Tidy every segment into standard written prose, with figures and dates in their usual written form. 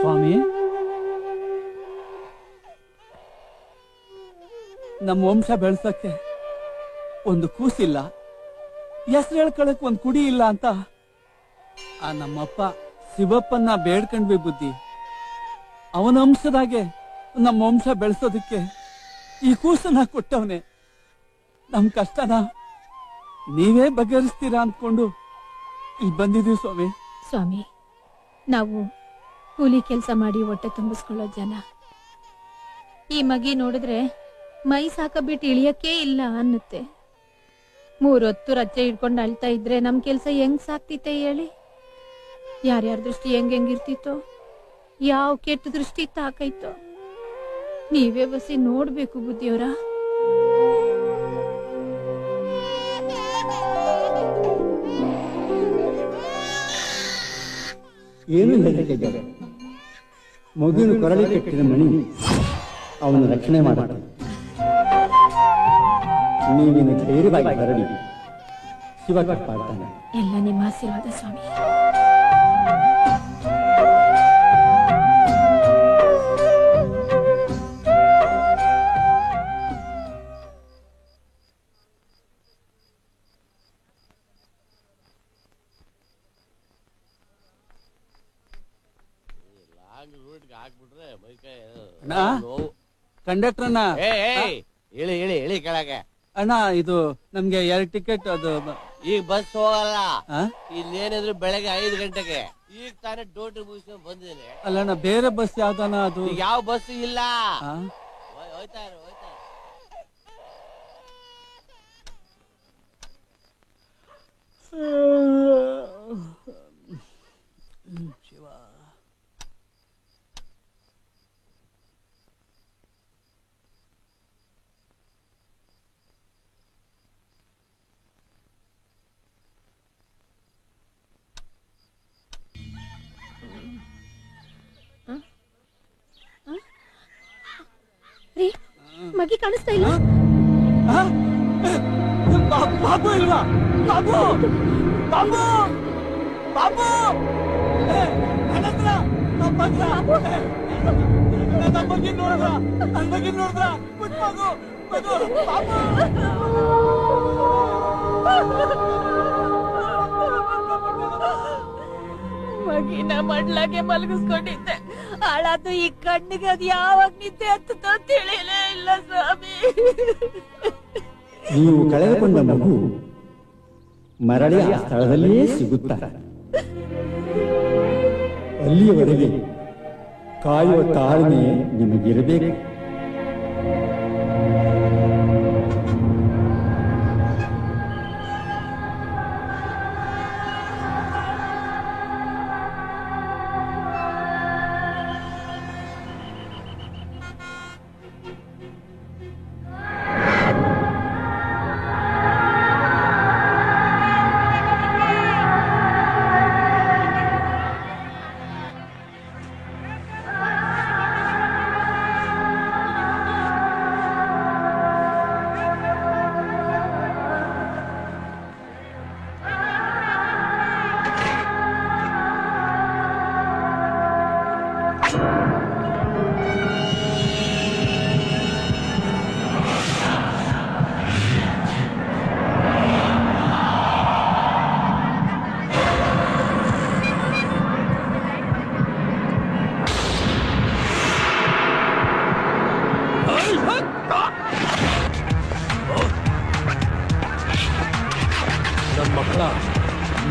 ಸ್ವಾಮಿ, ನಮ್ಮ ವಂಶ ಬೆಳೆಸಕ್ಕೆ ಒಂದು ಕೂಸಿಲ್ಲ, ಹೆಸರು ಹೇಳ್ಕೊಳಕ್ ಒಂದು ಕುಡಿ ಇಲ್ಲ ಅಂತ ಆ ನಮ್ಮಪ್ಪ ಶಿವಪ್ಪನ್ನ ಬೇಡ್ಕೊಂಡ್ವಿ ಬುದ್ಧಿ. ಅವನ ಅಂಶದಾಗೆ ನಮ್ಮ ವಂಶ ಬೆಳೆಸೋದಕ್ಕೆ ಈ ಕೂಸನ್ನ ಕೊಟ್ಟವನೆ. ನಮ್ ಕಷ್ಟನ ನೀವೇ ಬಗೆಹರಿಸ್ತೀರಾ ಅಂದ್ಕೊಂಡು ಇಲ್ಲಿ ಬಂದಿದೀವಿ ಸ್ವಾಮಿ. ಸ್ವಾಮಿ, ನಾವು ಕೂಲಿ ಕೆಲಸ ಮಾಡಿ ಹೊಟ್ಟೆ ತುಂಬಿಸ್ಕೊಳ್ಳೋ ಜನ. ಈ ಮಗಿ ನೋಡಿದ್ರೆ ಮೈ ಸಾಕಬಿಟ್ಟು ಇಳಿಯಕ್ಕೇ ಇಲ್ಲ ಅನ್ನುತ್ತೆ. 3 ಹೊತ್ತು ರಚ್ಚೆ ಹಿಡ್ಕೊಂಡು ಅಳ್ತಾ ಇದ್ರೆ ನಮ್ ಕೆಲ್ಸ ಹೆಂಗ್ ಸಾಕ್ತಿತ್ತೆ ಹೇಳಿ? ಯಾರ್ಯಾರ ದೃಷ್ಟಿ ಹೆಂಗಿರ್ತಿತ್ತೋ, ಯಾವ ಕೆಟ್ಟ ದೃಷ್ಟಿ ತಾಕೈತೋ ನೀವೇ ಬಸಿ ನೋಡ್ಬೇಕು ಬುದ್ಧಿಯವರ. ಏನು ಹೇಳಿದ್ದಾರೆ, ಮಗುವಿನ ಕೊರಳಿ ಕಟ್ಟಿದ ಮಣಿ ಅವನ ರಕ್ಷಣೆ ಮಾಡುತ್ತೆ. ನೀವಿನ ಧೈರ್ಯವಾಗಿ ಬರಲಿ, ಶಿವ ಕಾಪಾಡ್ತಾನೆ. ಎಲ್ಲ ನಿಮ್ಮ ಆಶೀರ್ವಾದ ಸ್ವಾಮಿ. ಕಂಡಕ್ಟರ್ ಅಣ್ಣ, ಹೇಳಿ ಹೇಳಿ ಹೇಳಿ ಕೆಳಗೆ. ಅಣ್ಣ ಇದು ನಮ್ಗೆ 2 ಟಿಕೆಟ್. ಅದು ಈಗ ಬಸ್ ಹೋಗಲ್ಲ, ಇಲ್ಲೇನಿದ್ರು ಬೆಳಗ್ಗೆ 5 ಗಂಟೆಗೆ. ಈಗ ತಾನೇ ಡ್ಯೂಟಿ ಮುಗಿಸ್ಕೊಂಡು ಬಂದಿದ್ದೀನಿ. ಅಲ್ಲಣ್ಣ, ಬೇರೆ ಬಸ್ ಯಾವ್ದಣ್ಣ? ಅದು ಯಾವ ಬಸ್ ಇಲ್ಲ, ಹೋಯ್ತಾ ಇರು. ಶಿವ, ಮಗಿ ಕಾಣಿಸ್ತಾ ಇಲ್ಲ. ಬಾಬು ಇಲ್ವಾ? ಬಾಬು ಬಾಬು ಬಾಬು ನೋಡಿದ್ರ ಮಗಿನ ಮಡ್ಲಾಗೆ ಮಲಗಿಸ್ಕೊಂಡಿದ್ದೆ. ಹಾಳಾದ್ದು ಈ ಕಣ್ಣಿಗೆ ಅದು ಯಾವಾಗ ನಿದ್ದೆ ಹತ್ತುತ್ತೋ ತಿಳಿಯಲೇ ಇಲ್ಲ ಸ್ವಾಮಿ. ನೀವು ಕಳೆದುಕೊಂಡ ಮಗು ಮರಳಿ ಆ ಸ್ಥಳದಲ್ಲಿಯೇ ಸಿಗುತ್ತಾರೆ. ಅಲ್ಲಿಯವರೆಗೆ ಕಾಯುವ ತಾಳ್ಮೆ ನಿಮಗಿರಬೇಕು.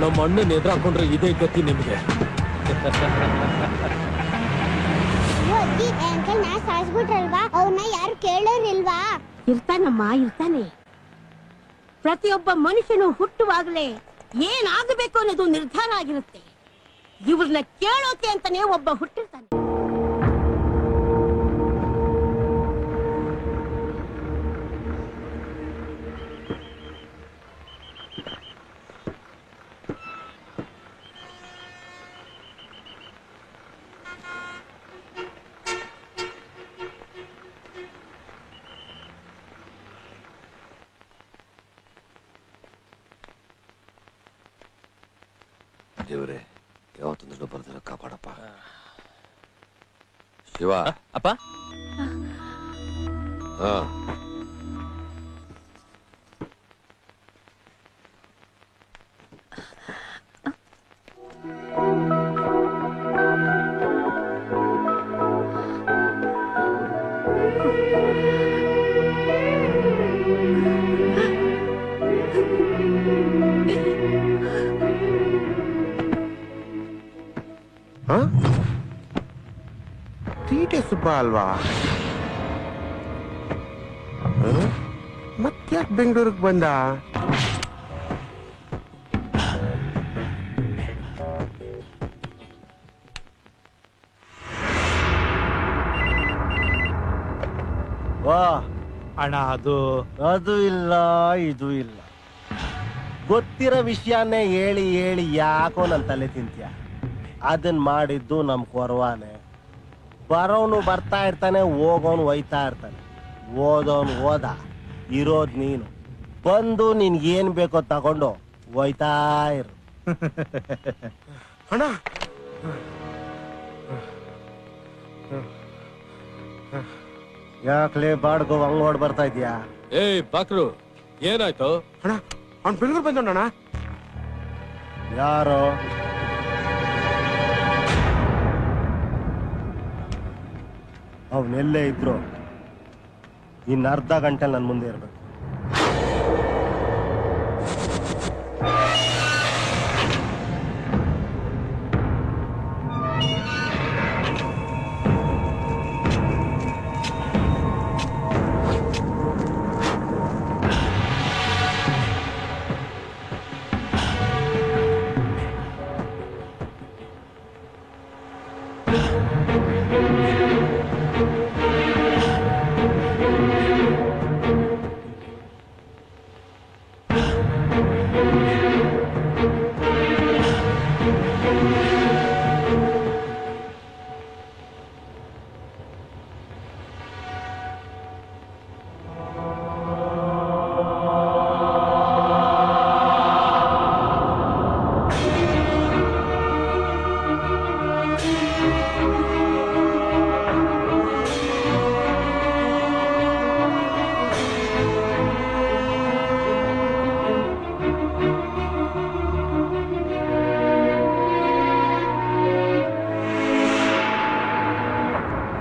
ನಮ್ಮ ಅಣ್ಣನ ಎದುರಾಕೊಂಡ್ರೆ ಇದೇ ಗತಿ ನಿಮಗೆ. ಸಾಯಿಸ್ಬಿಟ್ರಲ್ವಾ, ಅವನ್ನ ಯಾರು ಕೇಳೋರಿಲ್ವಾ? ಇರ್ತಾನಮ್ಮ, ಇರ್ತಾನೆ. ಪ್ರತಿಯೊಬ್ಬ ಮನುಷ್ಯನು ಹುಟ್ಟುವಾಗಲೇ ಏನಾಗಬೇಕು ಅನ್ನೋದು ನಿರ್ಧಾರ ಆಗಿರುತ್ತೆ. ಇವ್ರನ್ನ ಕೇಳೋಕೆ ಅಂತಾನೆ ಒಬ್ಬ ಹುಟ್ಟಿರ್ತಾನೆ. ದೇವರೇ, ಯಾವತ್ತೊಂದು ಬರ್ತಾರೆ ಕಾಪಾಡಪ್ಪ. ಶಿವ ಅಪ್ಪ ಹಾ ತೀಟೆ ಸುಬ್ಬ ಅಲ್ವಾ? ಮತ್ತ್ಯಾಕೆ ಬೆಂಗಳೂರಿಗೆ ಬಂದ? ವಾ ಅಣ್ಣ ಅದು ಇಲ್ಲ ಇದು ಇಲ್ಲ, ಗೊತ್ತಿರೋ ವಿಷಯನೇ ಹೇಳಿ ಹೇಳಿ ಯಾಕೋ ನನ್ನ ತಲೆ ತಿಂತ್ಯ. ಅದನ್ ಮಾಡಿದ್ದು ನಮ್ ಕೊರವಾನೆ. ಬರೋನು ಬರ್ತಾ ಇರ್ತಾನೆ, ಹೋಗೋನು ಹೋಯ್ತಾ ಇರ್ತಾನೆ. ಓದೋನು ಓದ, ಇರೋದ್ ನೀನು. ಬಂದು ನಿನ್ಗೇನ್ ಬೇಕೋ ತಗೊಂಡು ಹೋಯ್ತಾ ಇರು. ಅಣ್ಣ ಯಾಕ್ಲೆ ಬಾಡ್ಗೋ ಹಂಗ್ ಓಡ್ ಬರ್ತಾ ಇದ್ಯಾ? ಏಯ್ ಬಾಕ್ರು, ಏನಾಯ್ತು? ಅಣ್ಣ ಅವ್ನು ಬೆಂಗಳೂರು ಬಂದಣ್ಣ. ಯಾರೋ ಅವನೆಲ್ಲೇ ಇದ್ರು ಇನ್ನು ಅರ್ಧ ಗಂಟೆ ನನ್ನ ಮುಂದೆ ಇರ್ಬೇಕು.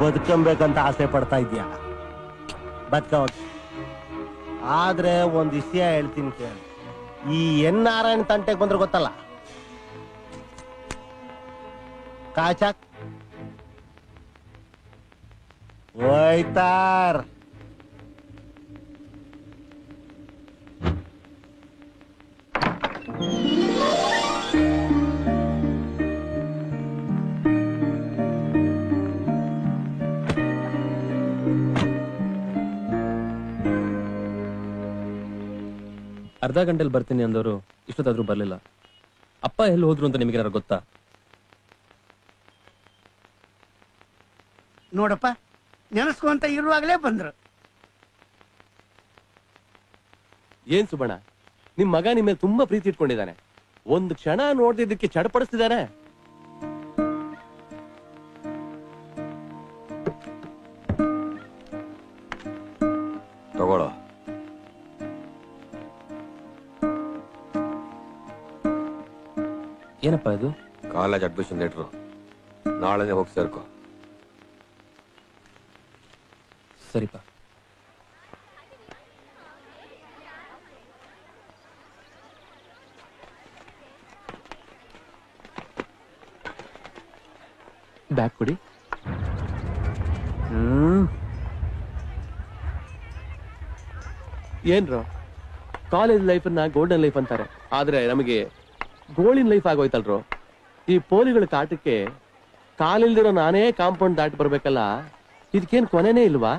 ಬದುಕಂಬೇಕಂತ ಆಸೆ ಪಡ್ತಾ ಇದ್ಯಾ? ಬದುಕ, ಆದ್ರೆ ಒಂದ್ ವಿಷಯ ಹೇಳ್ತೀನಿ ಕೇಳಿ. ಈ ಎನ್ ನಾರಾಯಣ ತಂಟೆಗೆ ಬಂದ್ರೆ ಗೊತ್ತಲ್ಲ, ಕಾಚಾಕ್ ಹೋಯ್ತಾರ್. ಅರ್ಧ ಗಂಟೆಲಿ ಬರ್ತೀನಿ ಅಂದವರು ಇಷ್ಟೊತ್ತಾದ್ರೂ ಬರ್ಲಿಲ್ಲ. ಅಪ್ಪ ಎಲ್ಲಿ ಹೋದ್ರು ಅಂತ ನಿಮಗೆ ಗೊತ್ತಾ? ನೋಡಪ್ಪ, ನೆನೆಸ್ಕೊಂತ ಇರುವಾಗಲೇ ಬಂದ್ರು. ಏನ್ ಸುಬಣ್ಣ, ನಿಮ್ ಮಗ ನಿಮ್ಮ ಮೇಲೆ ತುಂಬಾ ಪ್ರೀತಿ ಇಟ್ಕೊಂಡಿದ್ದಾನೆ. ಒಂದು ಕ್ಷಣ ನೋಡ್ತಿದ್ದಕ್ಕೆ ಚಡಪಡಿಸ್ತಿದ್ದಾನೆ. ತಗೊಳ್ಳೋ. ಏನಪ್ಪ ಇದು? College admission letter. ನಾಳೆನೆ ಹೋಗಿ ಸೇರ್ಕೋ. ಸರಿಪಾ. ಬ್ಯಾಗ್ ಕೊಡಿ. ಏನ್ರೋ, ಕಾಲೇಜ್ ಲೈಫನ್ನ ಗೋಲ್ಡನ್ ಲೈಫ್ ಅಂತಾರೆ, ಆದ್ರೆ ನಮಗೆ ಗೋಳಿನ ಲೈಫ್ ಆಗೋಯ್ತಲ್ರು. ಈ ಪೋಲಿಗಳ ಕಾಟಕ್ಕೆ ಕಾಲಿಲ್ದಿರೋ ನಾನೇ ಕಾಂಪೌಂಡ್ ದಾಟಿ ಬರ್ಬೇಕಲ್ಲ, ಇದಕ್ಕೇನ್ ಕೊನೆನೇ ಇಲ್ವಾ?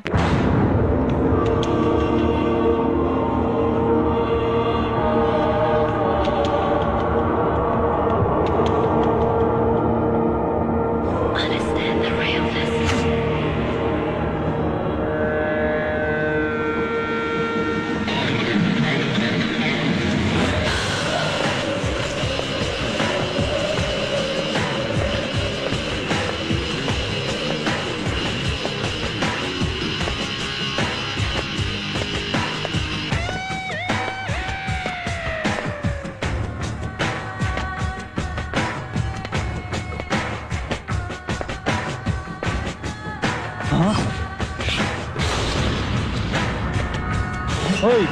ಓಯ್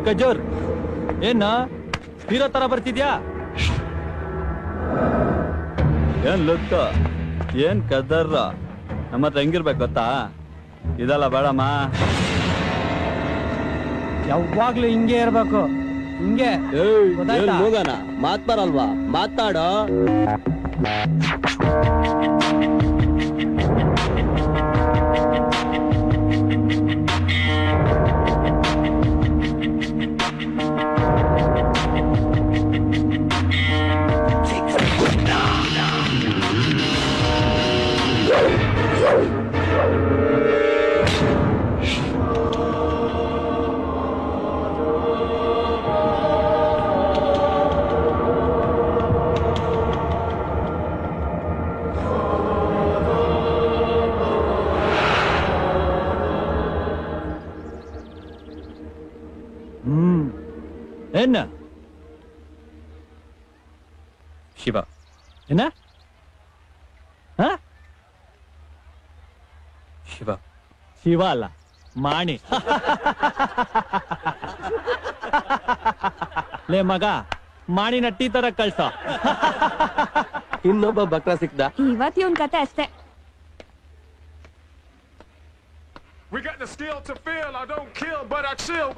ಕಜೋರ್ ಏನ ಹೀರೋ ತರ ಬರ್ತಿದ್ಯಾ? ಏನ್ ಲುಕ್, ಏನ್ ಕದರ್ರ, ನಮ್ಮ ಹತ್ರ ಹೆಂಗಿರ್ಬೇಕು ಗೊತ್ತಾ? ಇದಲ್ಲ ಬೇಡಮ್ಮ, ಯಾವಾಗ್ಲೂ ಹಿಂಗೆ ಇರ್ಬೇಕು. ಹಿಂಗೆ ಹೋಗೋಣ. ಮಾತ್ ಬರಲ್ವಾ? ಮಾತಾಡೋ. ಏನ ಶಿವ ಏನ ಶಿವ ಶಿವ ಅಲ್ಲ, ಮಾಣಿ. ಲೇ ಮಗ, ಮಾಣಿನ ಟೀ ತರ ಕಳ್ಸ. ಇನ್ನೊಬ್ಬ ಬಕ್ರ ಸಿಕ್ದ. ಇವತ್ತು ಇವನ್ ಕತೆ ಅಷ್ಟೇ. We got the skill to feel. I don't kill, but I chill.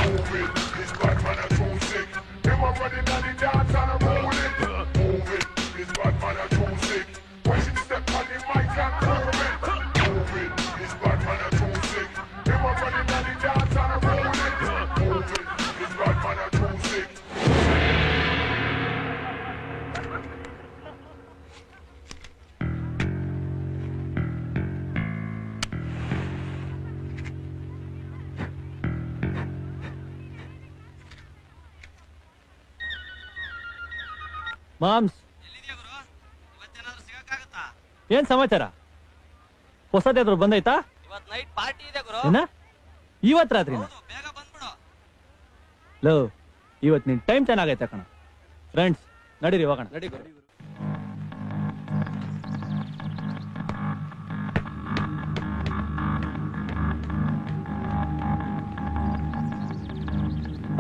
Move it, this bad man a too sick. Him a running on the dance and a roll it. Move it, this bad man a too sick. When she step on the mic and move it. Move it, this bad man a too sick. Him a running on the dance and a roll it. Move it, this bad man a too sick. Moms, ಏನ್ ಸಮಾಚಾರ? ಹೊಸದೇದ್ರು ಬಂದೈತಾ? ಏನ ಇವತ್ ರಾತ್ರಿ? Low, ಇವತ್ ನಿನ್ time ಚೆನ್ನಾಗೈತೆ ಕಣ. Friends ನಡೀರಿ ಹೋಗೋಣ.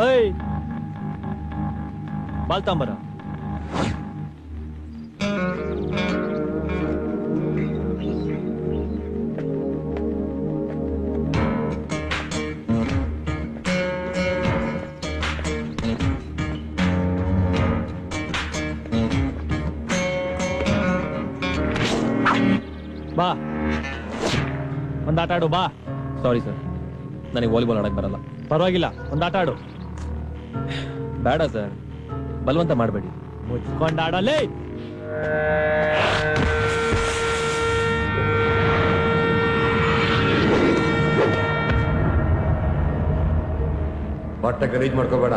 ಏಯ್ ಬಾಲ್ತಾಂಬರ. ಬಾ, ಒಂದ್ ಆಟ ಆಡು ಬಾ. ಸಾರಿ ಸರ್, ನನಗೆ ವಾಲಿಬಾಲ್ ಆಡಕ್ ಬರಲ್ಲ. ಪರವಾಗಿಲ್ಲ, ಒಂದ್ ಆಟ ಆಡು. ಬೇಡ ಸರ್, ಬಲವಂತ ಮಾಡಬೇಡಿ. ಮುಚ್ಕೊಂಡ್ ಆಡಲೇ. ಬಟ್ಟೆ ಗಲೀಜ್ ಮಾಡ್ಕೋಬೇಡ.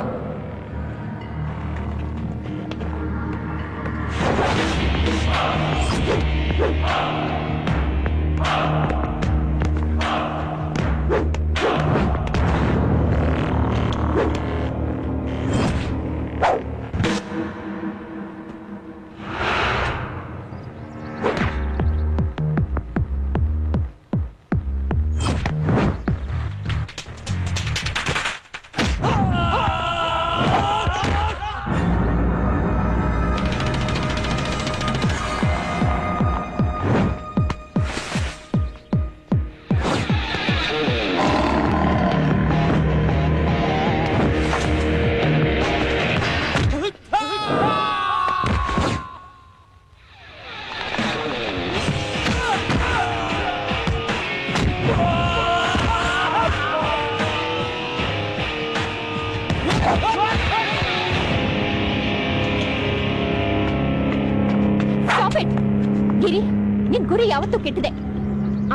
ಗುರಿ ಯಾವತ್ತೂ ಕೆಟ್ಟಿದೆ.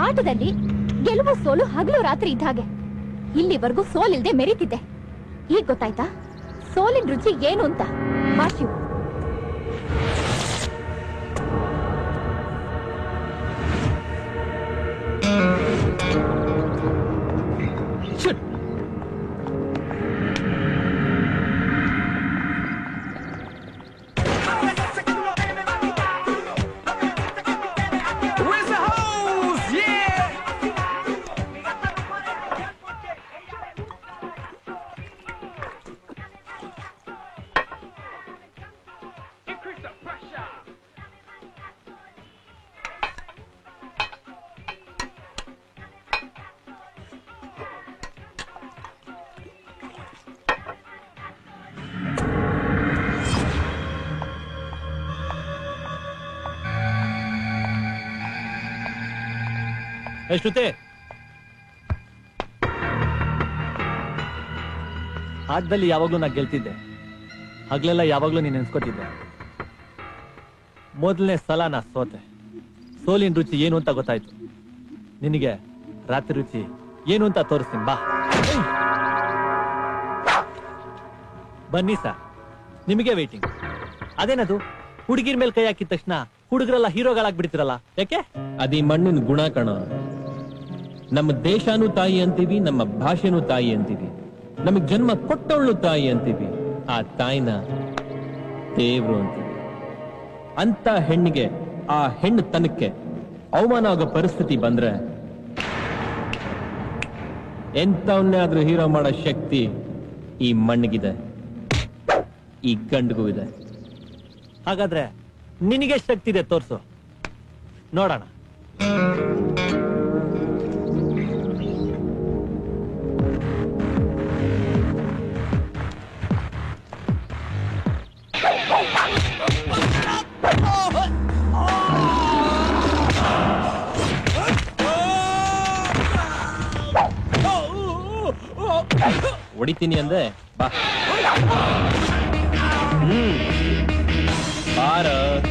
ಆಟದಲ್ಲಿ ಗೆಲುವು ಸೋಲು ಹಗಲು ರಾತ್ರಿ ಇದ್ದ ಹಾಗೆ. ಇಲ್ಲಿವರೆಗೂ ಸೋಲಿಲ್ದೆ ಮೆರೀತಿದ್ದೆ. ಈಗ ಗೊತ್ತಾಯ್ತಾ ಸೋಲಿನ ರುಚಿ ಏನು ಅಂತ? ಮಾಶಿವ್, ಶ್ರುತಿ, ಆಟದಲ್ಲಿ ಯಾವಾಗ್ಲೂ ನಾ ಗೆಲ್ತಿದ್ದೆ, ಹಗ್ಲೆಲ್ಲ ಯಾವಾಗ್ಲೂ ನೀನ್ ನೆನ್ಸ್ಕೊತಿದ್ದೆ. ಮೊದಲನೇ ಸಲ ನಾ ಸೋತೆ. ಸೋಲಿನ ರುಚಿ ಏನು ಅಂತ ಗೊತ್ತಾಯ್ತು. ನಿನಗೆ ರಾತ್ರಿ ರುಚಿ ಏನು ಅಂತ ತೋರಿಸ್ತೀನಿ ಬಾ. ಬನ್ನಿ ಸರ್, ನಿಮಗೆ ವೇಟಿಂಗ್. ಅದೇನದು ಹುಡುಗಿರ ಮೇಲೆ ಕೈ ಹಾಕಿದ ತಕ್ಷಣ ಹುಡುಗರೆಲ್ಲ ಹೀರೋಗಳಾಗ್ಬಿಡ್ತಿರಲ್ಲ, ಯಾಕೆ? ಅದಿ ಮಣ್ಣಿನ ಗುಣ ಕಣ. ನಮ್ಮ ದೇಶನೂ ತಾಯಿ ಅಂತೀವಿ, ನಮ್ಮ ಭಾಷೆನೂ ತಾಯಿ ಅಂತೀವಿ, ನಮಗ್ ಜನ್ಮ ಕೊಟ್ಟವಳು ತಾಯಿ ಅಂತೀವಿ, ಆ ತಾಯಿನ ದೇವ್ರು ಅಂತೀವಿ. ಅಂತ ಹೆಣ್ಣಿಗೆ, ಆ ಹೆಣ್ಣು ತನಕ್ಕೆ ಅವಮಾನ ಆಗೋ ಪರಿಸ್ಥಿತಿ ಬಂದ್ರೆ ಎಂತವನ್ನೇ ಆದ್ರೂ ಹೀರೋ ಮಾಡೋ ಶಕ್ತಿ ಈ ಮಣ್ಣಿಗಿದೆ, ಈ ಗಂಡಿಗೂ ಇದೆ. ಹಾಗಾದ್ರೆ ನಿನಗೆ ಶಕ್ತಿ ಇದೆ, ತೋರ್ಸು ನೋಡೋಣ. ಹೊಡಿತೀನಿ ಅಂದೆ, ಬಾ. ಭಾರತ್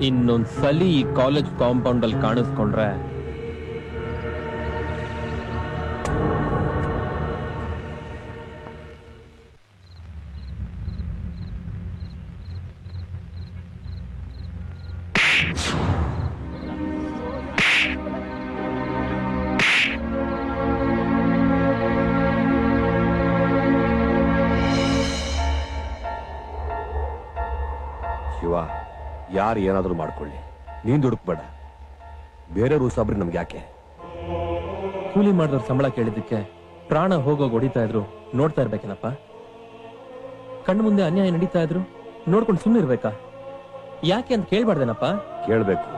ಇನ್ನೊಂದ್ಸಲಿ ಈ ಕಾಲೇಜ್ ಕಾಂಪೌಂಡ್ ಅಲ್ಲಿ ಕಾಣಿಸ್ಕೊಂಡ್ರೆ ಶಿವ, ಯಾರು ಏನಾದ್ರೂ ಮಾಡ್ಕೊಳ್ಳಿ, ನೀನ್ ದುಡುಕ್ಬೇಡ. ಬೇರೆ ರೂಸಾಬ್ರಿ ನಮ್ಗೆ ಯಾಕೆ? ಕೂಲಿ ಮಾಡಿದವ್ರ ಸಂಬಳ ಕೇಳಿದ್ದಕ್ಕೆ ಪ್ರಾಣ ಹೋಗೋಗ್ ಹೊಡಿತಾ ಇದ್ರು ನೋಡ್ತಾ ಇರ್ಬೇಕೇನಪ್ಪ? ಕಣ್ಣು ಮುಂದೆ ಅನ್ಯಾಯ ನಡೀತಾ ಇದ್ರು ನೋಡ್ಕೊಂಡು ಸುಮ್ಮನೆ ಇರ್ಬೇಕಾ? ಯಾಕೆ ಅಂತ ಕೇಳ್ಬಾರ್ದೇನಪ್ಪ? ಕೇಳ್ಬೇಕು,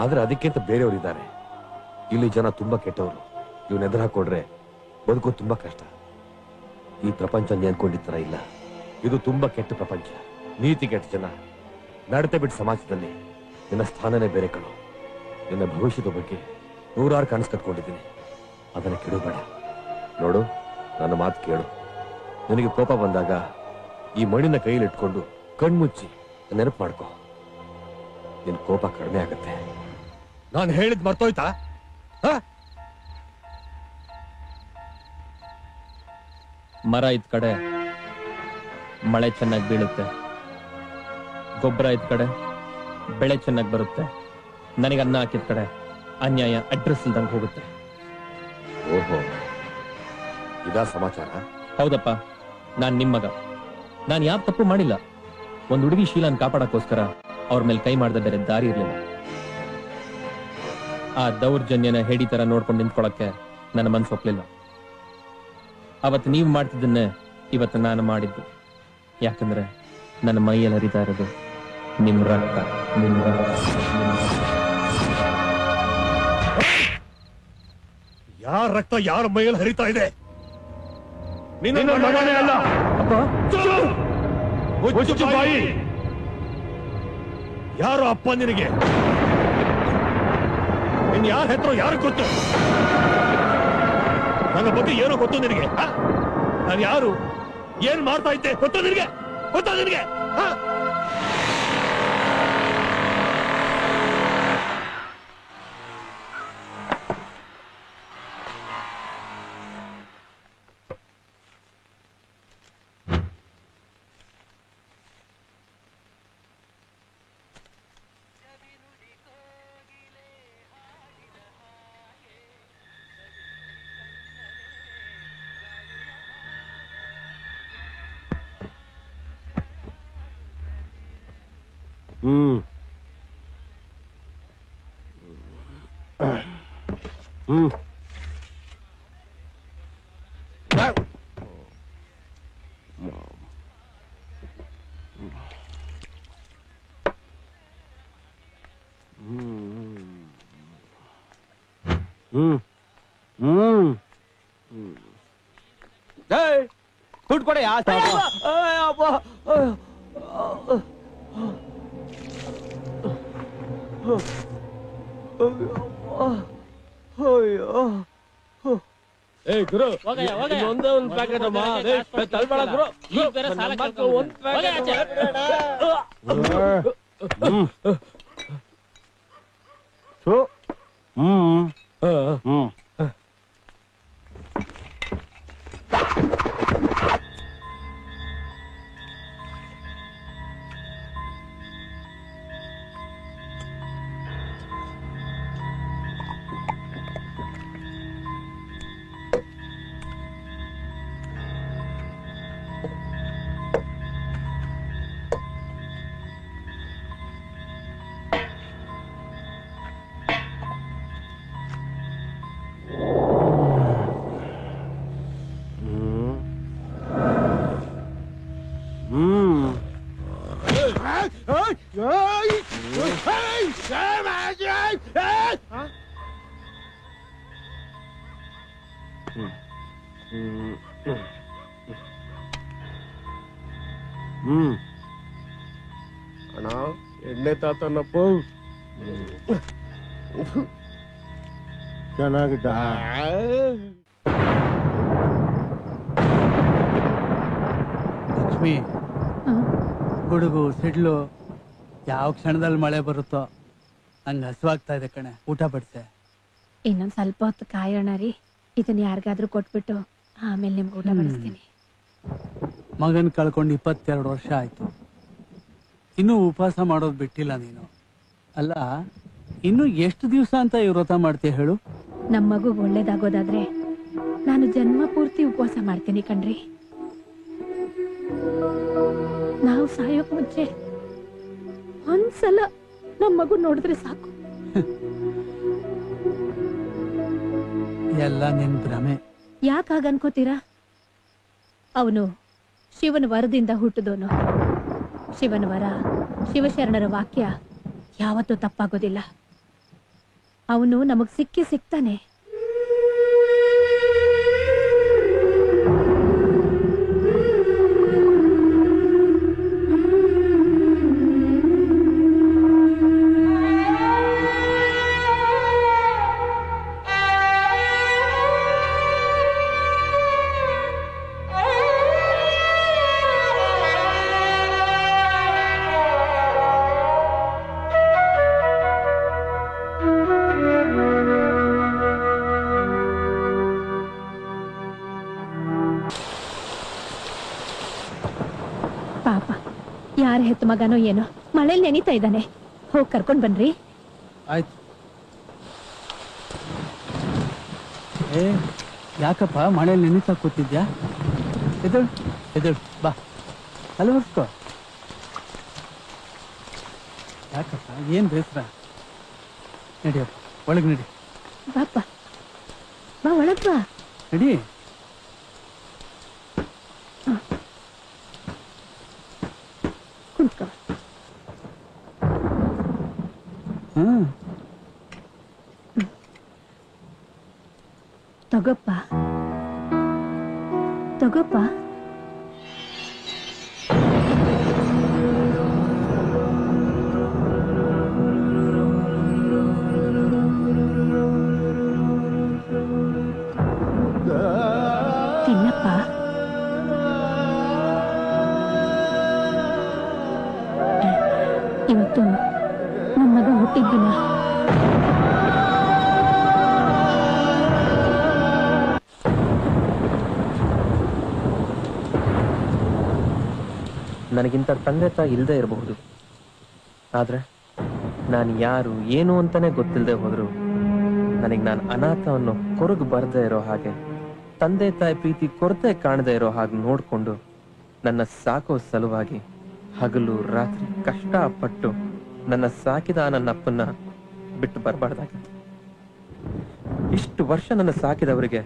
ಆದ್ರೆ ಅದಕ್ಕಿಂತ ಬೇರೆಯವ್ರಿದ್ದಾರೆ. ಇಲ್ಲಿ ಜನ ತುಂಬಾ ಕೆಟ್ಟವರು. ಇವ್ನ ಎದುರು ಹಾಕೊಡ್ರೆ ಬದುಕೋದು ತುಂಬಾ ಕಷ್ಟ. ಈ ಪ್ರಪಂಚ ನೀ ಅನ್ಕೊಂಡಿತ್ತರ ಇಲ್ಲ, ಇದು ತುಂಬಾ ಕೆಟ್ಟ ಪ್ರಪಂಚ. ನೀತಿ ಕೆಟ್ಟ ಜನ, ನಡತೆ ಬಿಟ್ಟು ಸಮಾಜದಲ್ಲಿ ನಿನ್ನ ಸ್ಥಾನನೇ ಬೇರೆ ಕಣೋ. ನಿನ್ನ ಭವಿಷ್ಯದ ಬಗ್ಗೆ ನೂರಾರು ಕನಸು ಕಟ್ಕೊಂಡಿದ್ದೀನಿ, ಅದನ್ನ ಕೆಡಬೇಡ. ನೋಡು, ನನ್ನ ಮಾತು ಕೇಳು. ನಿನಗೆ ಕೋಪ ಬಂದಾಗ ಈ ಮಣ್ಣಿನ ಕೈಯಲ್ಲಿ ಇಟ್ಕೊಂಡು ಕಣ್ಮುಚ್ಚಿ ನೆನಪು ಮಾಡ್ಕೋ. ನಿನ್ ಕೋಪ ಕಡಿಮೆ ಆಗತ್ತೆ. ನಾನು ಹೇಳಿದ್ ಮರ್ತೋಯ್ತಾ? ಮರ ಇದ್ ಕಡೆ ಮಳೆ ಚೆನ್ನಾಗಿ ಬೀಳುತ್ತೆ, ಗೊಬ್ಬರ ಇದ್ ಕಡೆ ಬೆಳೆ ಚೆನ್ನಾಗಿ ಬರುತ್ತೆ, ನನಗೆ ಅನ್ನ ಹಾಕಿದ ಕಡೆ ಅನ್ಯಾಯ ಅಡ್ರೆಸ್ ಇಲ್ದಂಗೆ ಹೋಗುತ್ತೆ. ಓಹೋ, ಇದಾ ಸಮಾಚಾರ? ಹೌದಪ್ಪ, ನಾನ್ ನಿಮ್ ಮಗ. ನಾನ್ ಯಾವ ತಪ್ಪು ಮಾಡಿಲ್ಲ. ಒಂದ್ ಹುಡುಗಿ ಶೀಲನ್ ಕಾಪಾಡಕ್ಕೋಸ್ಕರ ಅವ್ರ ಮೇಲೆ ಕೈ ಮಾಡದ ಬೇರೆ ದಾರಿ ಇರ್ಲಿಲ್ಲ. ಆ ದೌರ್ಜನ್ಯನ ಹೇಡಿ ತರ ನೋಡ್ಕೊಂಡು ನಿಂತ್ಕೊಳಕ್ಕೆ ನನ್ನ ಮನ್ಸು ಒಪ್ಲಿಲ್ಲ. ಅವತ್ತು ನೀವ್ ಮಾಡ್ತಿದ್ದನ್ನೇ ಇವತ್ತು ನಾನು ಮಾಡಿದ್ದು. ಯಾಕಂದ್ರೆ ನನ್ನ ಮೈಯಲ್ಲಿ ಹರಿತಾ ಇರೋದು ನಿಮ್ ರಕ್ತ. ಯಾರ ರಕ್ತ ಯಾರ ಮೈಯಲ್ಲಿ ಹರಿತಾ ಇದೆ? ನಿನ್ನ ಮಗನೇ ಅಲ್ಲ. ಮುಚ್ಚು ಬಾಯಿ. ಯಾರು ಅಪ್ಪ ನಿನಗೆ? ನಿನ್ ಯಾರ ಹೆತ್ತರೋ ಯಾರು ಗೊತ್ತು? ನನ್ನ ಬಗ್ಗೆ ಏನೋ ಗೊತ್ತು ನಿನಗೆ? ನಾನು ಯಾರು, ಏನ್ ಮಾಡ್ತಾ ಇದ್ದೆ ಗೊತ್ತು ನಿನಗೆ? ಗೊತ್ತಾ ನಿನಗೆ? ದುಡ್ಡು ಕೊಡಿ. ಗುರು ಒಂದೇ ಒಂದು ಪ್ಯಾಕೆಟ್ ಅಮ್ಮ. ತಳ್ಬೇಡ ಗುರು. ಒಂದು ಪ್ಯಾಕೆಟ್. ಅಣ್ಣ ಎಣ್ಣೆ ತಾತನಪ್ಪ ಚೆನ್ನಾಗಿದ್ದ. ಲಕ್ಷ್ಮಿ, ಗುಡುಗು ಸಿಡ್ಲು ಯಾವ ಕ್ಷಣದಲ್ಲಿ ಮಳೆ ಬರುತ್ತೋ ನಂಗೆ ಹಸುವಾಗ್ತಾ ಇದೆ ಕಣೆ. ಊಟ ಬಡಿಸೆ. ಇನ್ನೊಂದ್ ಸ್ವಲ್ಪ ಹೊತ್ತು ಕಾಯೋಣ ರೀ. ಇದನ್ನ ಯಾರಿಗಾದ್ರೂ ಕೊಟ್ಬಿಟ್ಟು ಆಮೇಲೆ ನಿಮ್ಗೆ ಊಟ ಬಡಿಸ್ತೀನಿ. ಮಗನ್ ಕಳ್ಕೊಂಡು 22 ವರ್ಷ ಆಯ್ತು. ಇನ್ನೂ ಉಪವಾಸ ಮಾಡೋದು ಬಿಟ್ಟಿಲ್ಲ ನೀನು. ಅಲ್ಲ, ಇನ್ನು ಎಷ್ಟು ದಿವಸ ಅಂತ ಈ ವ್ರತ ಮಾಡ್ತೀಯ ಹೇಳು? ನಮ್ಮ ಮಗು ಒಳ್ಳೇದಾಗೋದಾದ್ರೆ ನಾನು ಜನ್ಮ ಪೂರ್ತಿ ಉಪವಾಸ ಮಾಡ್ತೀನಿ ಕಣ್ರಿ. ನಾವು ಸಾಯೋಕ್ ಮುಂಚೆ ಒಂದ್ಸಲ ನಮ್ಮ ಮಗು ನೋಡಿದ್ರೆ ಸಾಕು. ಎಲ್ಲ ನಿನ್ ಭ್ರಮೆ. ಯಾಕಾಗ ಅನ್ಕೋತೀರಾ? ಅವನು ಶಿವನ ವರದಿಂದ ಹುಟ್ಟಿದವನು. ಶಿವನ ವರ, ಶಿವಶರಣರ ವಾಕ್ಯ ಯಾವತ್ತೂ ತಪ್ಪಾಗೋದಿಲ್ಲ. ಅವನು ನಮಗ್ ಸಿಗ್ತಾನೆ. ಪಾಪ, ಯಾರ ಹೆತ್ತ ಮಗನೋ ಏನೋ ಮಳೇಲಿ ನೆನೀತಾ ಇದ್ದಾನೆ. ಹೋಗಿ ಕರ್ಕೊಂಡ್ ಬನ್ರಿ. ಆಯ್ತು. ಯಾಕಪ್ಪ ಮಳೆಯಲ್ಲಿ ನೆನೀತಾ ಕೂತಿದ್ಯಾ? ಎದುಳು ಬಾ, ಅಲ್ಲಿ ಹೊರ್ಸ್ಕೋ. ಯಾಕಪ್ಪ, ಏನ್ ಬೇಸರ? ನಡಿಯಪ್ಪ, ಒಳಗ್ ನಡಿ. ಬಾಪ್ಪ, ಬಾ ಒಳಗ್ ಬಾ. ನಡಿ. ತಗೋಪ್ಪ ತಗೋಪ್ಪ. ತಿನ್ನಪ್ಪ. ಇವತ್ತು ನನ್ನ ಮಗ ಹುಟ್ಟಿದ್ದಿನ. ನನಗಿಂತ ತಂದೆ ತಾಯಿ ಇಲ್ಲದೆ ಇರಬಹುದು, ಆದ್ರೆ ನಾನು ಯಾರು ಏನು ಅಂತಾನೆ ಗೊತ್ತಿಲ್ಲದೆ ಹೋದ್ರು ನನಗೆ ನಾನು ಅನಾಥವನ್ನು ಕೊರಗು ಬರದೇ ಇರೋ ಹಾಗೆ, ತಂದೆ ತಾಯಿ ಪ್ರೀತಿ ಕೊರತೆ ಕಾಣದೇ ಇರೋ ಹಾಗೆ ನೋಡ್ಕೊಂಡು ನನ್ನ ಸಾಕೋ ಸಲುವಾಗಿ ಹಗಲು ರಾತ್ರಿ ಕಷ್ಟಪಟ್ಟು ನನ್ನ ಸಾಕಿದ ನನ್ನ ಅಪ್ಪನ್ನ ಬಿಟ್ಟು ಬರಬಾರ್ದಾಗಿತ್ತು. ಇಷ್ಟು ವರ್ಷ ನನ್ನ ಸಾಕಿದವರಿಗೆ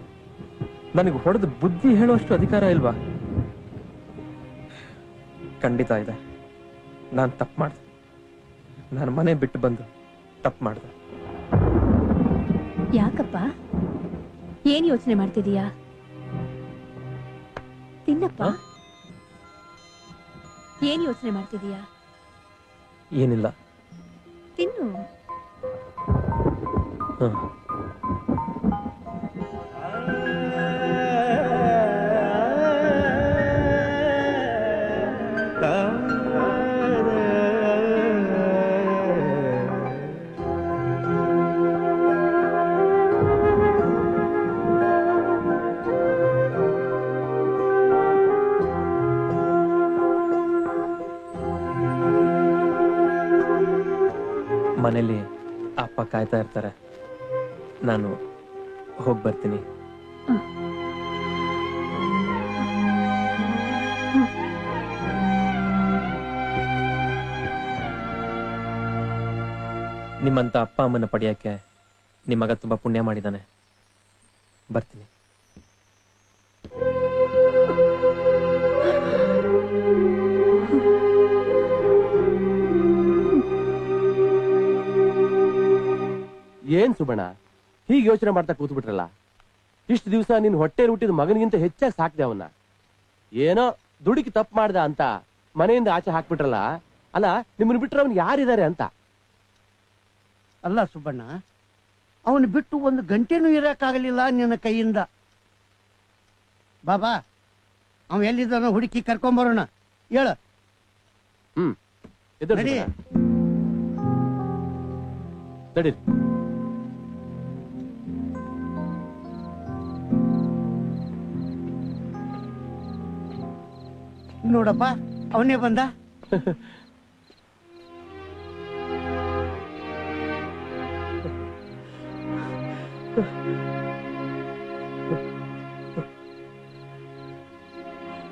ನನಗೆ ಹೊಡೆದು ಬುದ್ಧಿ ಹೇಳುವಷ್ಟು ಅಧಿಕಾರ ಇಲ್ವಾ? ಖಂಡಿತ ಇದೆ. ನಾನು ತಪ್ಪು ಮಾಡಿದೆ. ನಾನು ಮನೆ ಬಿಟ್ಟು ಬಂದು ತಪ್ಪು ಮಾಡಿದೆ. ಯಾಕಪ್ಪ? ಏನ್ ಯೋಚನೆ ಮಾಡ್ತಿದೀಯಾ? ತಿನ್ನಪ್ಪ. ಏನ್ ಯೋಚನೆ ಮಾಡ್ತಿದೀಯಾ? ಏನಿಲ್ಲ, ತಿನ್ನು. ಮನೇಲಿ ಅಪ್ಪ ಕಾಯ್ತಾ ಇರ್ತಾರೆ, ನಾನು ಹೋಗಿ ಬರ್ತೀನಿ. ನಿಮ್ಮಂತ ಅಪ್ಪ ಅಮ್ಮನ ಪಡೆಯಕ್ಕೆ ನಿಮ್ಮ ಮಗ ತುಂಬಾ ಪುಣ್ಯ ಮಾಡಿದ್ದಾನೆ. ಬರ್ತೀನಿ. ಏನ್ ಸುಬಣ್ಣ ಹೀಗೆ ಯೋಚನೆ ಮಾಡ್ತಾ ಕೂತ್ಬಿಟ್ರಲ್ಲ? ಇಷ್ಟು ದಿವಸ ನಿನ್ ಹೊಟ್ಟೆಲಿ ಹುಟ್ಟಿದ ಮಗನಿಗಿಂತ ಹೆಚ್ಚಾಗಿ ಸಾಕ್ದೆ ಅವನ್ನ. ಏನೋ ದುಡುಕಿ ತಪ್ಪು ಮಾಡ್ದ ಅಂತ ಮನೆಯಿಂದ ಆಚೆ ಹಾಕ್ಬಿಟ್ರಲ್ಲ. ಅಲ್ಲ, ನಿಮ್ಮನ್ನ ಬಿಟ್ರೆ ಅವ್ನು ಯಾರಿದ್ದಾರೆ ಅಂತ. ಅಲ್ಲ ಸುಬ್ಬಣ್ಣ, ಅವನು ಬಿಟ್ಟು ಒಂದು ಗಂಟೆನೂ ಇರಕ್ಕಾಗಲಿಲ್ಲ ನಿನ್ನ ಕೈಯಿಂದ. ಬಾಬಾ, ಅವ ಎಲ್ಲಿದ್ದಾನೋ ಹುಡುಕಿ ಕರ್ಕೊಂಬರೋಣ. ಹೇಳ. ನಡಿ. ನೋಡಪ್ಪ, ಅವನೇ ಬಂದ.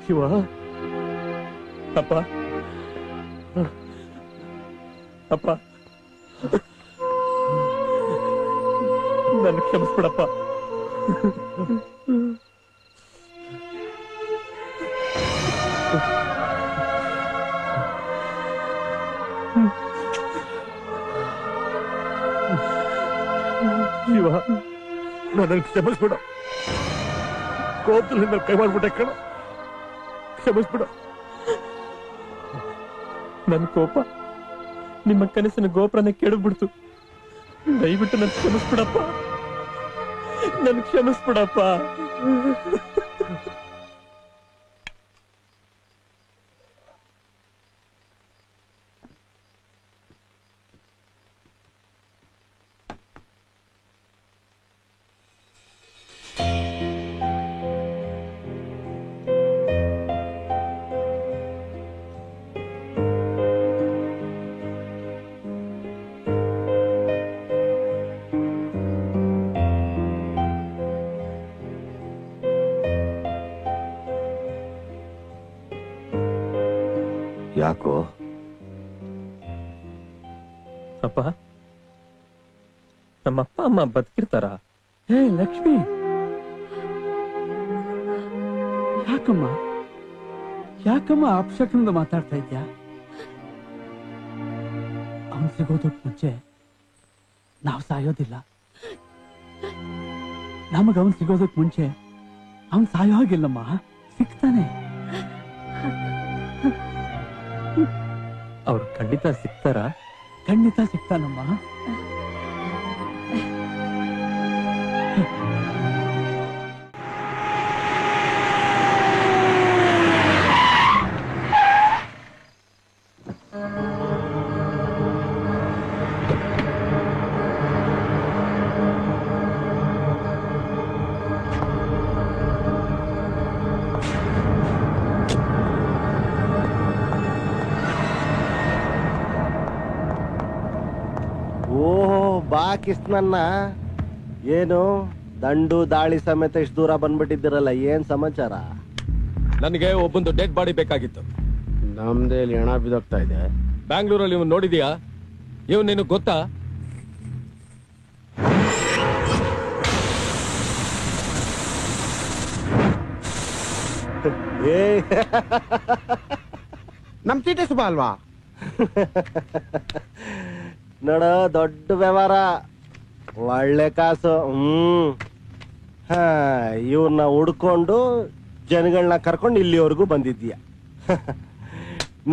ಶಿವ, ಅಪ್ಪ ಅಪ್ಪ, ನನ್ನ ಕ್ಷಮಿಸ್ಬಿಡಪ್ಪ. ಶಿವ, ನನ್ನ ಕ್ಷಮಿಸ್ಬಿಡ. ಕೋಪದಲ್ಲಿ ಕೈ ಮಾಡ್ಬಿಟ್ಟೆ ಕಣ. ಕ್ಷಮಿಸ್ಬಿಡ. ನನ್ನ ಕೋಪ ನಿಮ್ಮ ಕನಸಿನ ಗೋಪುರನ ಕೆಡಬಿಡ್ತು. ದಯವಿಟ್ಟು ನನ್ ಕ್ಷಮಿಸ್ಬಿಡಪ್ಪ. ನನ್ ಕ್ಷಮಿಸ್ಬಿಡಪ್ಪ. ಯಾಕೋ ಅಪ್ಪ? ನಮ್ಮ ಅಪ್ಪ ಅಮ್ಮ ಬದುಕಿರ್ತಾರ? ಹೇ ಲಕ್ಷ್ಮಿ, ಯಾಕಮ್ಮ ಅಪಶಕನದ ಮಾತಾಡ್ತಾ ಇದ್ಯಾ? ಅವನ್ ಸಿಗೋದಕ್ಕೆ ಮುಂಚೆ ನಾವು ಸಾಯೋದಿಲ್ಲ. ನಮಗ ಅವನ್ ಸಿಗೋದಕ್ ಮುಂಚೆ ಅವನ್ ಸಾಯೋ ಹಾಗಿಲ್ಲಮ್ಮ, ಸಿಗ್ತಾನೆ. ಅವ್ರು ಖಂಡಿತ ಸಿಗ್ತಾರ? ಖಂಡಿತ ಸಿಗ್ತಾನಮ್ಮ. ಕಿಸ್ನನ್ನ ಏನು ದಂಡು ದಾಳಿ ಸಮೇತ ಇಷ್ಟು ದೂರ ಬಂದ್ಬಿಟ್ಟಿದ್ದೀರಲ್ಲ, ಏನ್ ಸಮಾಚಾರ? ನನಗೆ ಒಬ್ಬಂದು ಡೆಡ್ ಬಾಡಿ ಬೇಕಾಗಿತ್ತು. ನಮ್ದೇ ಇಲ್ಲಿ ಹೆಣ ಬಿದೋಗ್ತಾ ಇದೆ. ಬ್ಯಾಂಗ್ಳೂರಲ್ಲಿ ಇವನ್ ನೋಡಿದ್ಯಾ? ಇವನ್ ನಿನಗೆ ಗೊತ್ತಾ? ನಮ್ ತೀಟೆ ಸುಬ ಅಲ್ವಾ? ನೋಡ, ದೊಡ್ಡ ವ್ಯವಹಾರ, ಒಳ್ಳೆ ಕಾಸು. ಇವ್ರನ್ನ ಹುಡ್ಕೊಂಡು ಜನಗಳನ್ನ ಕರ್ಕೊಂಡು ಇಲ್ಲಿವರೆಗೂ ಬಂದಿದ್ದೀಯ.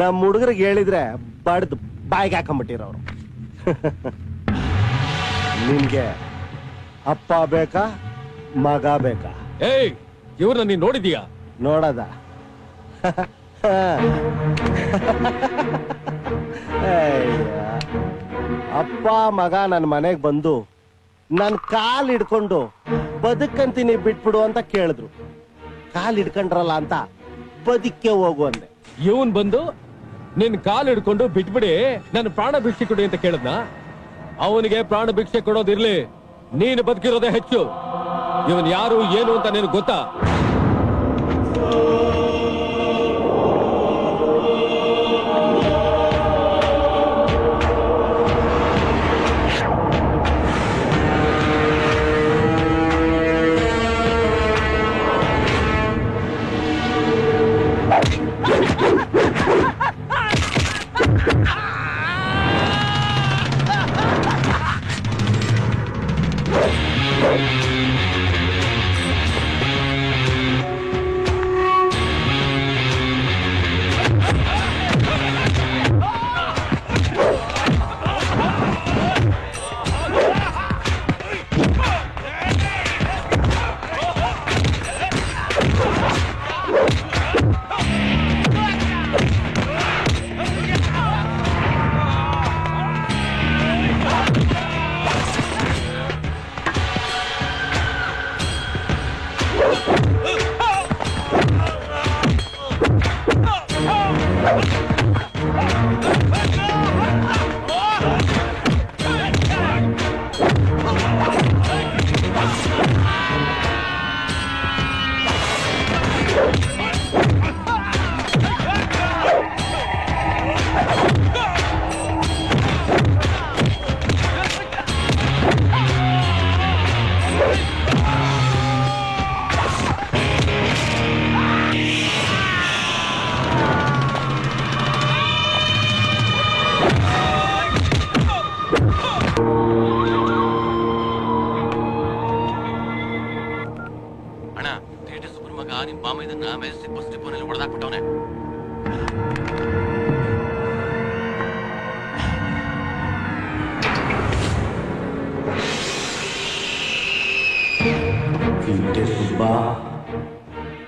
ನಮ್ಮ ಹುಡುಗರಿಗೆ ಹೇಳಿದ್ರೆ ಬಡ್ದು ಬಾಯಿಗೆ ಹಾಕೊಂಡ್ಬಿಟ್ಟಿರೋರು. ನಿನ್ಗೆ ಅಪ್ಪ ಬೇಕಾ ಮಗ ಬೇಕಾ? ಏಯ್, ಇವ್ರನ್ನ ನೀನ್ ನೋಡಿದೀಯಾ? ನೋಡದ ಅಪ್ಪ ಮಗ ನನ್ನ ಮನೆಗೆ ಬಂದು ನನ್ ಕಾಲ್ ಹಿಡ್ಕೊಂಡು ಬದುಕಂತೀನಿ ಬಿಟ್ಬಿಡು ಅಂತ ಕೇಳಿದ್ರು. ಕಾಲ್ ಹಿಡ್ಕೊಂಡ್ರಲ್ಲ ಅಂತ ಬದುಕ್ಕೆ ಹೋಗು ಅಂದೆ. ಇವನ್ ಬಂದು ನಿನ್ ಕಾಲ್ ಹಿಡ್ಕೊಂಡು ಬಿಟ್ಬಿಡಿ ನನ್ನ ಪ್ರಾಣ ಭಿಕ್ಷೆ ಕೊಡಿ ಅಂತ ಕೇಳದ್ನ? ಅವನಿಗೆ ಪ್ರಾಣ ಭಿಕ್ಷೆ ಕೊಡೋದಿರ್ಲಿ, ನೀನು ಬದುಕಿರೋದೇ ಹೆಚ್ಚು. ಇವನ್ ಯಾರು ಏನು ಅಂತ ನಿನಗೆ ಗೊತ್ತಾ?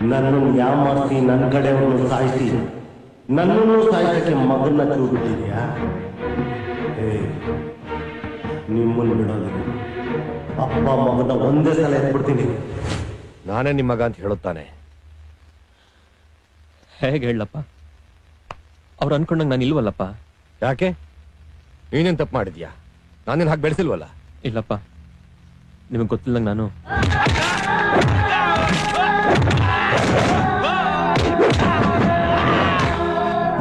ನನ್ನನ್ನು ಯಾಮಾರಿಸಿ ನನ್ನ ಕಡೆಯವರನ್ನು ಸಾಯಿಸಿ ನನ್ನನ್ನು ಸಾಯಿಸಕ್ಕೆ ಮಗನ್ನ ಚೂಬಿಟ್ಟಿದ್ಯಾ? ನಿಮ್ಮನ್ನು ಬಿಡೋದಿಲ್ಲ. ಅಪ್ಪ ಮಗನ ಒಂದೇ ಸಲ ಎತ್ಬಿಡ್ತೀನಿ. ನಾನೇ ನಿಮ್ಮ ಮಗ ಅಂತ ಹೇಳುತ್ತಾನೆ. ಹೇಗೆ ಹೇಳಪ್ಪ? ಅವ್ರು ಅನ್ಕೊಂಡಂಗೆ ನಾನು ಇಲ್ವಲ್ಲಪ್ಪ. ಯಾಕೆ? ನೀನೇನ್ ತಪ್ಪು ಮಾಡಿದ್ಯಾ? ನಾನೇನು ಹಾಗೆ ಬೆಳೆಸಿಲ್ವಲ್ಲ. ಇಲ್ಲಪ್ಪ, ನಿಮಗೆ ಗೊತ್ತಿಲ್ಲಂಗೆ ನಾನು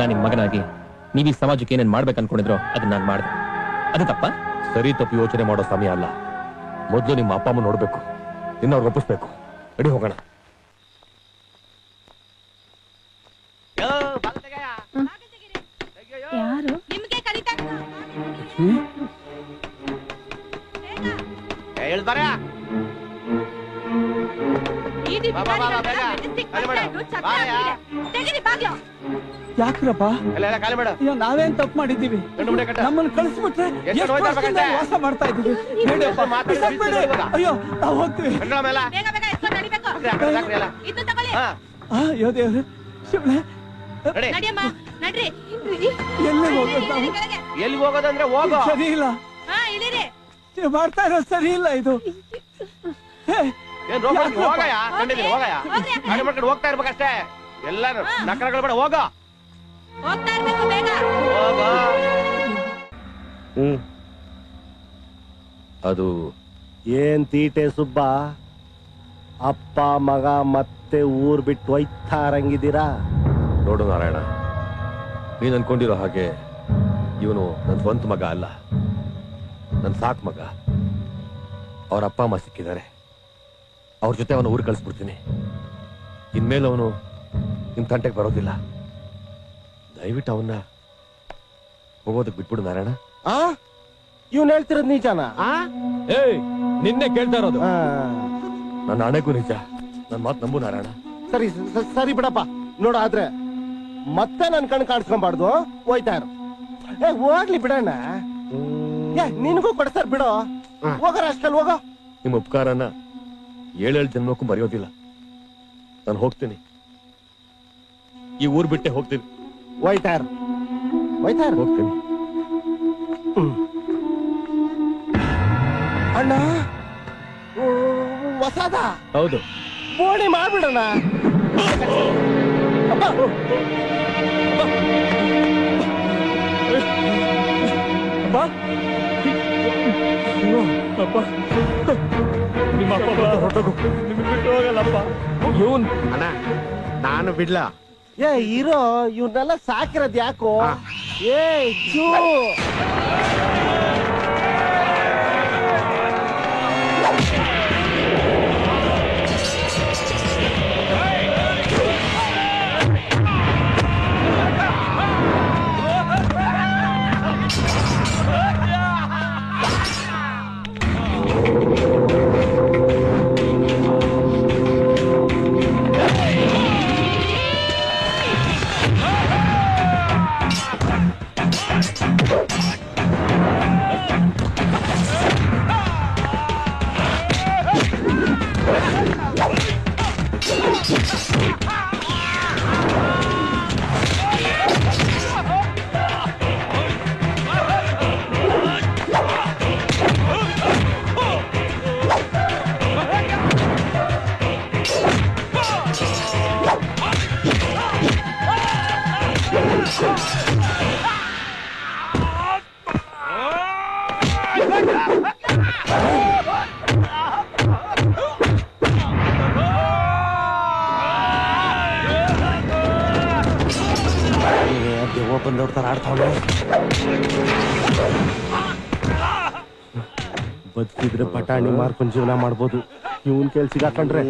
ನಿಮ್ಮ ಮಗನಾಗಿ ನೀವು ಈ ಸಮಾಜಕ್ಕೆ ಏನೇನು ಮಾಡ್ಬೇಕು ಅನ್ಕೊಂಡಿದ್ರೋ ಅದನ್ನ ನಾನು ಮಾಡಿದೆ. ಅದು ತಪ್ಪ? ಸರಿ ತಪ್ಪು ಯೋಚನೆ ಮಾಡೋ ಸಮಯ ಅಲ್ಲ. ಮೊದಲು ನಿಮ್ಮ ಅಪ್ಪ ಅಮ್ಮ ನೋಡ್ಬೇಕು, ಇನ್ನವ್ರು ಒಪ್ಪಿಸ್ಬೇಕು. ರೆಡಿ, ಹೋಗೋಣ. ಯಾರು? ಬರ ಯಾಕ್ರಪ್ಪ ಖಾಲಿ ಮಾಡ. ಅಯ್ಯೋ ನಾವೇನ್ ತಪ್ಪು ಮಾಡಿದ್ದೀವಿ? ನಮ್ಮನ್ನ ಕಳಿಸ್ಬಿಟ್ರೆ ಎಷ್ಟು ವರ್ಷದಿಂದ ವಾಸ ಮಾಡ್ತಾ ಇದ್ದೀವಿ. ಅಯ್ಯೋ ನಾವು ಹೋಗ್ತೀವಿ. ಅಯ್ಯೋ ದೇವ್ರೆ ಶಿವನೇ, ಎಲ್ಲಿ ಹೋಗೋದು ನಾವು? ಎಲ್ಲಿ ಹೋಗೋದಂದ್ರೆ ಹೋಗೋ. ಸರಿ ಇಲ್ಲ, ನೀವು ಮಾಡ್ತಾ ಇರೋ ಸರಿ ಇಲ್ಲ ಇದು. ಏನ್ ಹೋಗಯ್ಯ, ಕಂಡಿದ್ದೀನಿ ಹೋಗಯ್ಯ. ಗಾಡಿ ಮಾಡ್ಕೊಂಡು ಹೋಗ್ತಾ ಇರ್ಬೇಕಷ್ಟೇ. ಎಲ್ಲಾರು ನಕರಗಳು ಬೇಡ, ಹೋಗೋ ಹೋಗೋ. ಅದು ಏನ್ ತೀಟೆ ಸುಬ್ಬ, ಅಪ್ಪ ಮಗ ಮತ್ತೆ ಊರ್ ಬಿಟ್ಟು ಹೋಯ್ತಾರಂಗಿದ್ದೀರಾ? ನೋಡು ನಾರಾಯಣ, ನೀನ್ ಅನ್ಕೊಂಡಿರೋ ಹಾಗೆ ಇವನು ನನ್ನ ಸ್ವಂತ ಮಗ ಅಲ್ಲ, ನನ್ನ ಸಾಕ್ ಮಗ. ಅವ್ರ ಅಪ್ಪ ಅಮ್ಮ ಸಿಕ್ಕಿದ್ದಾರೆ, ಅವ್ರ ಜೊತೆ ಅವನು ಊರು ಕಳಿಸ್ಬಿಡ್ತೀನಿ. ಇನ್ಮೇಲೆ ಅವನು ನಿಮ್ ತಂಟೆಗೆ ಬರೋದಿಲ್ಲ. ದಯವಿಟ್ಟು ಅವನ್ನ ಹೋಗೋದಕ್ಕೆ ಬಿಟ್ಬಿಡು ನಾರಾಯಣ. ಇವ್ನು ಹೇಳ್ತಿರೋದ್ ನಿಜಾನಾ? ಏಯ್, ನಿನ್ನೆ ಕೇಳ್ತಾ ಇರೋದು. ನನ್ನ ಹಣೆಗೂ ನಿಜ, ನನ್ನ ಮಾತು ನಂಬು ನಾರಾಯಣ. ಸರಿ ಸರಿ ಬಿಡಪ್ಪ. ನೋಡ, ಆದ್ರೆ ಮತ್ತೆ ನನ್ ಕಣ್ ಕಾಣಿಸ್ಕೊಂಬಾರ್ದು. ಹೋಯ್ತಾ ಇರು. ಹೋಗ್ಲಿ ಬಿಡಣ್ಣ, ನಿನ್ಗೂ ಕೊಡ್ತಾರ ಬಿಡೋ. ಹೋಗರ ಅಷ್ಟಲ್ಲಿ ಹೋಗೋ. ನಿಮ್ಮ ಉಪಕಾರನ 7 ಜನ್ಮಕ್ಕೂ ಮರೆಯೋದಿಲ್ಲ. ನಾನು ಹೋಗ್ತೀನಿ, ಈ ಊರ್ ಬಿಟ್ಟೆ ಹೋಗ್ತೀನಿ. ಹೋಯ್ತಾ ಇರು, ಹೋಯ್ತಾ ಇರು. ಹೋಗ್ತೀನಿ. ಅಣ್ಣ ಹೊಸದ? ಹೌದು. ಬೋಣಿ ಮಾಡ್ಬಿಡಣ. ಇವನ್ ಅಣ್ಣ ನಾನು ಬಿಡ್ಲ. ಇರೋ, ಇವನ್ನೆಲ್ಲ ಸಾಕಿರೋದ್ ಯಾಕೋ? ಚೂ ಬಂದವ್ರ ತರ ಆಡ್ತಾವನೆ. ಬದುಕಿದ್ರೆ ಪಟಾಣಿ ಮಾರ್ಕೊಂಡ್ ಜೀವನ ಮಾಡ್ಬೋದು. ಇವನ್ ಕೆಲ್ಸಿಗೆ ಹಾಕೊಂಡ್ರೆ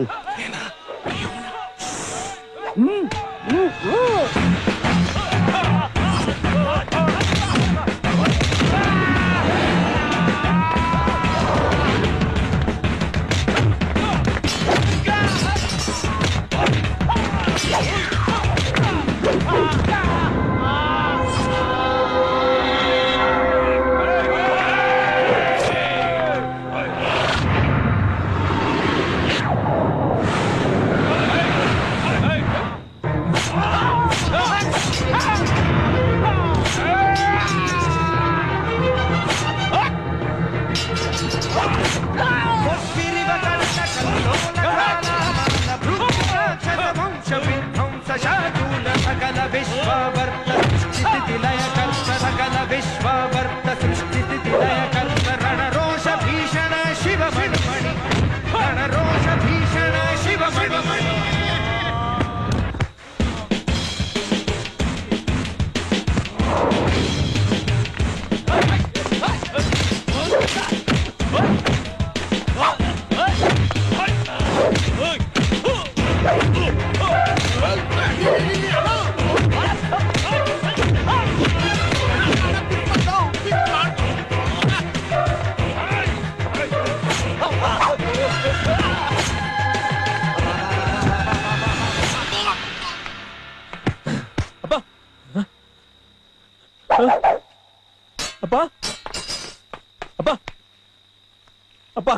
ಅಪ್ಪ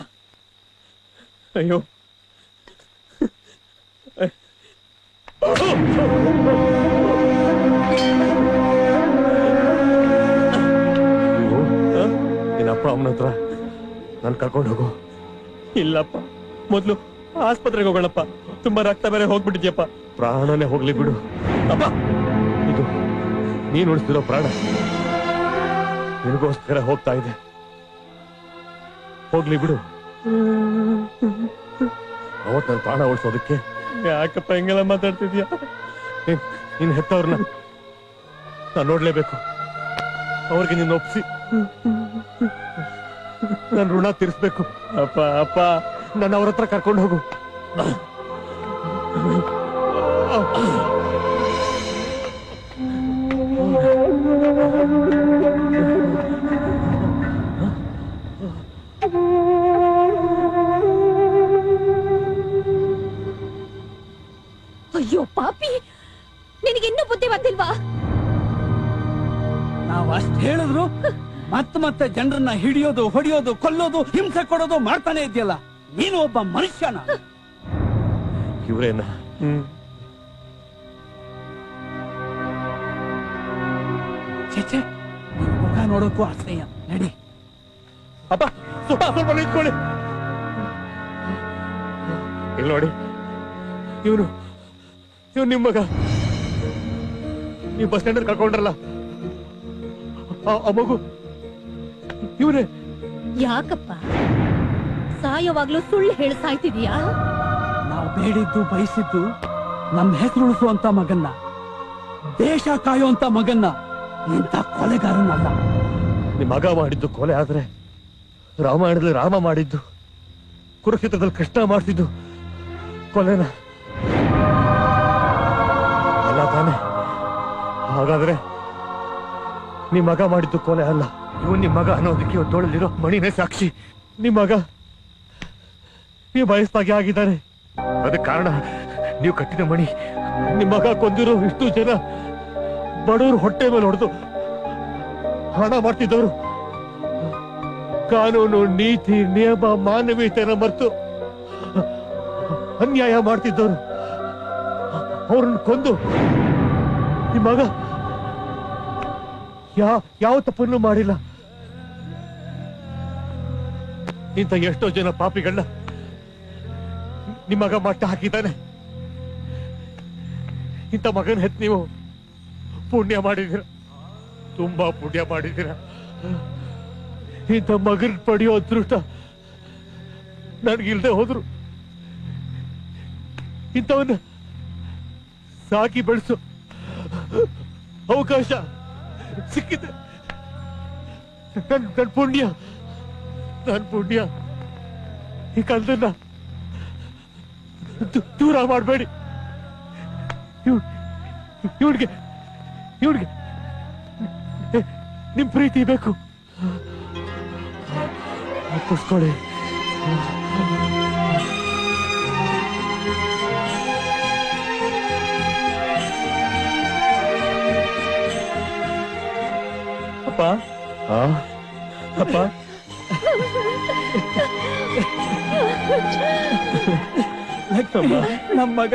ಅಯ್ಯೋ ನಿನ್ನ ಅಪ್ಪ ಅಮ್ಮನ ಹತ್ರ ನಾನು ಕರ್ಕೊಂಡು ಹೋಗು. ಇಲ್ಲಪ್ಪ, ಮೊದ್ಲು ಆಸ್ಪತ್ರೆಗೆ ಹೋಗೋಣಪ್ಪ. ತುಂಬಾ ರಕ್ತ ಬೇರೆ ಹೋಗ್ಬಿಟ್ಟಿದ್ಯಪ್ಪ. ಪ್ರಾಣನೇ ಹೋಗ್ಲಿ ಬಿಡು ಅಪ್ಪ. ಇದು ನೀನು ಉಳಿಸ್ತಿರೋ ಪ್ರಾಣ ನಿನಗೋಸ್ಕರ ಹೋಗ್ತಾ ಇದೆ. ಹೋಗ್ಲಿ ಬಿಡು. ಅವತ್ತು ನನ್ನ ಪ್ರಾಣ ಉಳಿಸೋದಕ್ಕೆ ಯಾಕಪ್ಪ ಹಿಂಗೆಲ್ಲ ಮಾತಾಡ್ತಿದ್ಯಾ? ನಿನ್ನ ಹೆತ್ತವ್ರನ್ನ ನಾನು ನೋಡ್ಲೇಬೇಕು. ಅವ್ರಿಗೆ ನಿನ್ನ ಒಪ್ಸಿ ನನ್ನ ಋಣ ತೀರಿಸ್ಬೇಕು. ಅಪ್ಪ ಅಪ್ಪ, ನನ್ನ ಅವ್ರ ಹತ್ರ ಕರ್ಕೊಂಡು ಹೋಗು. ಅಯ್ಯೋ ಪಾಪಿ, ನಿನಗಿನ್ನೂ ಬುದ್ಧಿ ಬಂದಿಲ್ವಾ? ನಾವ್ ಅಷ್ಟ್ ಹೇಳಿದ್ರು ಮತ್ತೆ ಜನರನ್ನ ಹಿಡಿಯೋದು, ಹೊಡಿಯೋದು, ಕೊಲ್ಲೋದು, ಹಿಂಸೆ ಕೊಡೋದು ಮಾಡ್ತಾನೆ ಇದೆಯಲ್ಲ. ನೀನು ಒಬ್ಬ ಮನುಷ್ಯನ? ಇವ್ರೇನ? ಚೇಚೆ, ಮುಖ ನೋಡೋಕ್ಕೂ ಅಸಹ್ಯ. ನಡಿ. ಅಪ್ಪ ಸ್ವಲ್ಪ ನಿಂತ್ಕೊಳ್ಳಿ. ಇಲ್ಲಿ ನೋಡಿ, ಇವನು ನಿಮ್ಮ ಮಗ. ನೀವು ಬಸ್ ಸ್ಟ್ಯಾಂಡ್ ಕರ್ಕೊಂಡ್ರಲ್ಲ ಆ ಮಗು ಇವನೇ. ಯಾಕಪ್ಪ ಸಾಯೋವಾಗ್ಲೂ ಸುಳ್ಳು ಹೇಳಿ ಸಾಯ್ತಿದೀಯಾ? ನಾವು ಬೇಡಿದ್ದು ಬಯಸಿದ್ದು ನಮ್ಮ ಹೆಸರು ಉಳಿಸುವಂತ ಮಗನ್ನ, ದೇಶ ಕಾಯುವಂತ ಮಗನ್ನ, ಇಂಥ ಕೊಲೆಗಾರನಲ್ಲ. ನಿಮ್ಮ ಮಗ ಮಾಡಿದ್ದು ಕೊಲೆ ಆದ್ರೆ ರಾಮಾಯಣದಲ್ಲಿ ರಾಮ ಮಾಡಿದ್ದು, ಕುರುಕ್ಷೇತ್ರದಲ್ಲಿ ಕೃಷ್ಣ ಮಾಡ್ತಿದ್ದು ಕೊಲೆನ ಅಲ್ಲ ತಾನೆ? ಹಾಗಾದ್ರೆ ನಿಮ್ ಮಗ ಮಾಡಿದ್ದು ಕೊಲೆ ಅಲ್ಲ. ಇವನ್ ನಿಮ್ ಮಗ ಅನ್ನೋದಕ್ಕೆ ಇವತ್ತು ತೋಳಲಿರೋ ಮಣಿನೇ ಸಾಕ್ಷಿ. ನಿಮ್ ಮಗ ನೀವು ಬಯಸ್ದಾಗೆ ಆಗಿದ್ದಾನೆ. ಅದಕ್ಕೆ ಕಾರಣ ನೀವು ಕಟ್ಟಿದ ಮಣಿ. ನಿಮ್ ಮಗ ಕೊಂದಿರೋ ಇಷ್ಟು ಜನ ಬಡವರು ಹೊಟ್ಟೆ ಮೇಲೆ ಹೊಡೆದು ಹಣ ಮಾಡ್ತಿದ್ದವರು, ಕಾನೂನು, ನೀತಿ, ನಿಯಮ, ಮಾನವೀಯತೆಯನ್ನು ಮರೆತು ಅನ್ಯಾಯ ಮಾಡ್ತಿದ್ದವರು, ಅವ್ರನ್ನ ಕೊಂದು ನಿಮ್ಮ ಮಗ ಯಾವ ತಪ್ಪನ್ನು ಮಾಡಿಲ್ಲ. ಇಂಥ ಎಷ್ಟೋ ಜನ ಪಾಪಿಗಳನ್ನ ನಿಮ್ಮ ಮಗ ಮಟ್ಟ ಹಾಕಿದ್ದಾನೆ. ಇಂಥ ಮಗನ ಹೆತ್ ನೀವು ಪುಣ್ಯ ಮಾಡಿದ್ದೀರ, ತುಂಬಾ ಪುಣ್ಯ ಮಾಡಿದ್ದೀರ. ಇಂಥ ಮಗನ್ ಪಡೆಯೋ ಅದೃಷ್ಟ ನನ್ಗಿಲ್ದೆ ಹೋದ್ರು. ಇಂಥವನ್ನ ಸಾಕಿ ಬೆಳೆಸು ಅವಕಾಶ ಸಿಕ್ಕಿದೆ. ನನ್ ಪುಣ್ಯ, ನನ್ ಪುಣ್ಯ. ಈ ಕಾಲದನ್ನ ದೂರ ಮಾಡಬೇಡಿ. ಇವಳಿಗೆ ನಿಮ್ ಪ್ರೀತಿ ಬೇಕು. ಕೂಸ್ಕೊಳ್ಳಿ. ಅಪ್ಪ ಅಪ್ಪ, ನಮ್ಮ ಮಗ